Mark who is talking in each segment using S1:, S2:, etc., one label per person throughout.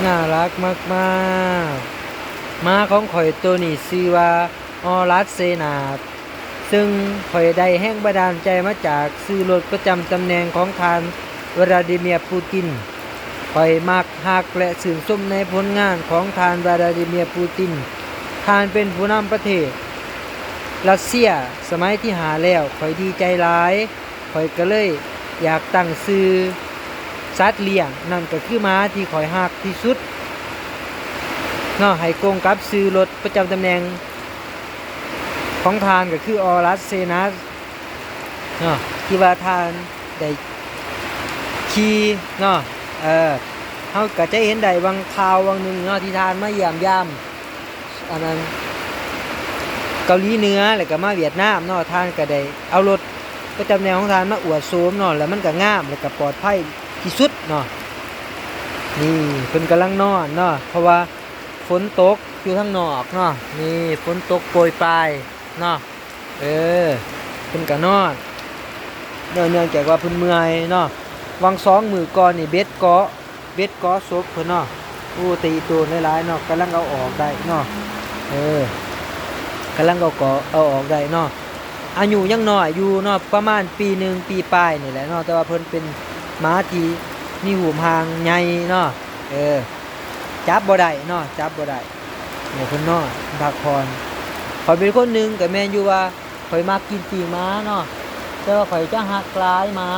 S1: น่ารักมากๆม้าของข่อยตัวนี้ชื่อว่าออรัสเซนาดซึ่งข่อยได้แห้งบันดาลใจมาจากซื้อรถประจำตำแหน่งของทานวลาดิเมียร์ปูตินข่อยมักฮักและชื่นชมในผลงานของทานวลาดิเมียร์ปูตินทานเป็นผู้นำประเทศรัสเซียสมัยที่หาแล้วข่อยดีใจหลายข่อยก็เลยอยากตั้งชื่อสัตว์เลี้ยงนั่นก็คือม้าที่ข่อยฮักที่สุดเนาะให้กงกับซื้อรถประจำตำแหน่งของทานก็คือออรัสเซนัสเนาะที่ว่าทานได้ขี่เนาะเฮาก็จะเห็นได้บางข่าวบางหนึ่งเนาะที่ทานมาเยี่ยมยามอันนั้นเกาหลีเหนือแล้วก็มาเวียดนามเนาะทานก็ได้เอารถประจำแนวของทานมาอวดโฉมเนาะแล้วมันก็งามแล้วก็ปลอดภัยที่สุดเนาะนี่เพิ่นกำลังนอนเนาะเพราะว่าฝนตกอยู่ข้างนอกเนาะนี่ฝนตกโปรยปลายเนาะเพิ่นก็นอนเนื่องจากว่าเพิ่นเมื่อยเนาะวัง2 มื้อก่อนนี่เบ็ดเกาะศพเพิ่นเนาะอู้ตีตัวหลายๆเนาะกำลังเอาออกได้เนาะกำลังเอาออกได้เนาะอายุยังน้อยอยู่เนาะประมาณปีหนึ่งปีปลายนี่แหละเนาะแต่ว่าเพิ่นเป็นม้าที่มีหูพางใหญ่เนาะจับบ่ได้เนาะจับบ่ได้เนี่ยเพิ่นนอนพักผ่อนข่อยเป็นคนหนึงก็แม่นอยู่ว่าข่อยมักกินปีกม้าเนาะแต่ว่าข่อยจะหักหลายม้า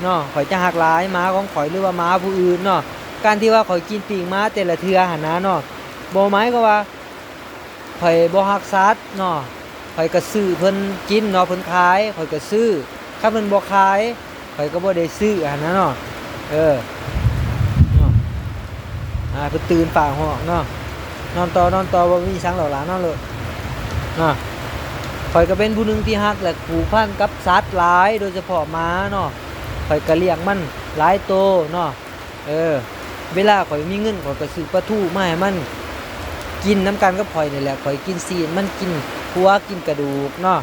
S1: เนาะข่อยจะหักหลายม้าของข่อยหรือว่าม้าผู้อื่นเนาะการที่ว่าข่อยกินปีกม้าแต่ละเทื่อหั่นนะเนาะบ่หมายก็ว่าข่อยบ่ฮักสัตว์เนาะข่อยก็ซื้อเพิ่นกินเนาะเพิ่นขายข่อยก็ซื้อถ้าเพิ่นบ่ขายข่อยก็บ่ได้ซื้อหั่นนะเนาะเพิ่นตื่นฝ่าห้องเนาะนอนต่อบ่มีสังหรอกหลานนอนเลยเนาะข่อยก็เป็นผู้หนึงที่ฮักและผูกพันกับสัตว์หลายโดยเฉพาะม้าเนาะข่อยก็เลี้ยงมันหลายโตเนาะเวลาข่อยมีเงินข่อยก็ซื้อปลาทูมาให้มันกินน้ำกันกับข่อยนี่แหละข่อยกินซีนมันกินหัวกินกระดูกเนาะ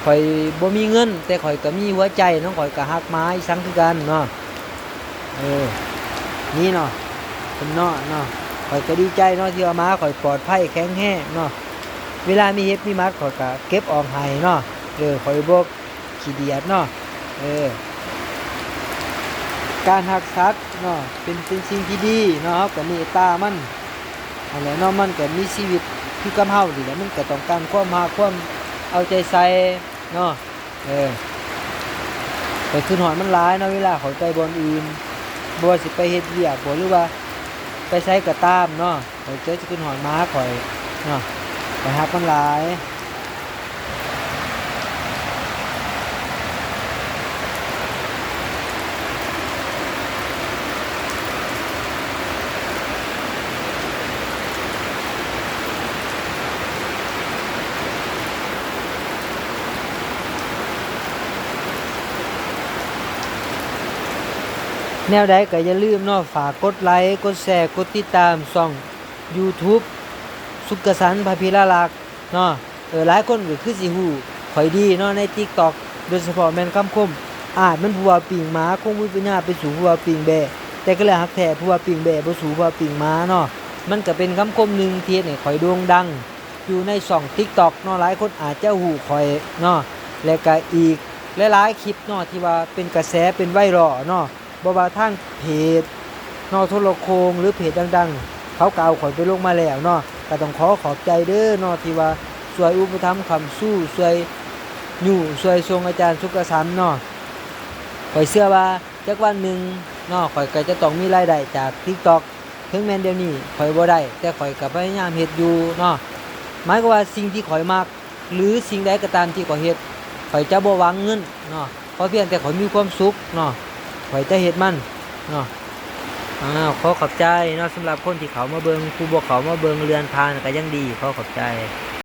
S1: ข่อยบ่มีเงินแต่ข่อยก็มีหัวใจเนาะข่อยก็ฮักม้าอีสังคือกันเนาะนี่เนาะเป็นเนาะข่อยก็ดีใจเนาะที่ว่าม้าข่อยปลอดภัยแข็งแรงเนาะเวลามีเห็บมีมัดข่อยก็เก็บออกให้เนาะข่อยบ่ขี้เดียดเนาะการหักสัตว์เนาะเป็นสิ่งที่ดีเนาะก็เมตตามันอันแล้วเนาะมันก็มีชีวิตคือกับเฮานี่แหละมันก็ต้องการความรักความเอาใจใส่เนาะไปขึ้นหอดมันหลายเนาะเวลาเขาไปบ่อนอื่นบ่ว่าสิไปเฮ็ดเวียกบ่หรือว่าไปใช้ก็ตามเนาะเขาเจอสิขึ้นหอดม้าข่อยเนาะไปฮักมันหลายแนวใดก็อย่าลืมเนาะฝากกดไลค์กดแชร์กดติดตามช่อง YouTube สุกสันต์ภพิรลักษณ์เนาะหลายคนก็คือสิฮู้ข่อยดีเนาะใน TikTok โดยเฉพาะแม่นคำคมมันผู้ว่าปิงหมาคงมีปัญญาไปสู่ผู้ว่าปิงแบะแต่ก็เลยฮักแท้ผู้ว่าปิงแบะบ่สู่ผู้ว่าปิงหมาเนาะมันก็เป็นคำคมนึงที่ให้ข่อยโด่งดังอยู่ในช่อง TikTok เนาะหลายคนอาจจะฮู้ข่อยเนาะและก็อีกหลายๆคลิปเนาะที่ว่าเป็นกระแสเป็นไวรัลเนาะบ่ว่าทางเพจนอโทรโคงหรือเพจดังๆเขาก็เอาข่อยไปลงมาแล้วเนาะก็ต้องขอบใจเด้อเนาะที่ว่าช่วยอุปถัมภ์คำสู้ช่วยช่วยทรงอาจารย์สุกสันต์เนาะข่อยเชื่อว่าจักวันหนึ่งเนาะข่อยก็จะต้องมีรายได้จาก TikTok ถึงแม้นเดี๋ยวนี้ข่อยบ่ได้แต่ข่อยก็พยายามเฮ็ดอยู่เนาะหมายก็ว่าสิ่งที่ข่อยมักหรือสิ่งใดก็ตามที่ข่อยเฮ็ดข่อยจะบ่หวังเงินเนาะเพราะเพียงแต่ข่อยมีความสุขเนาะข่อยจะเฮ็ดมันเนาะขอบใจเนาะสำหรับคนที่เขามาเบิ่งผู้บ่เขามาเบิ่งเรือนพานก็ยังดีขอบใจ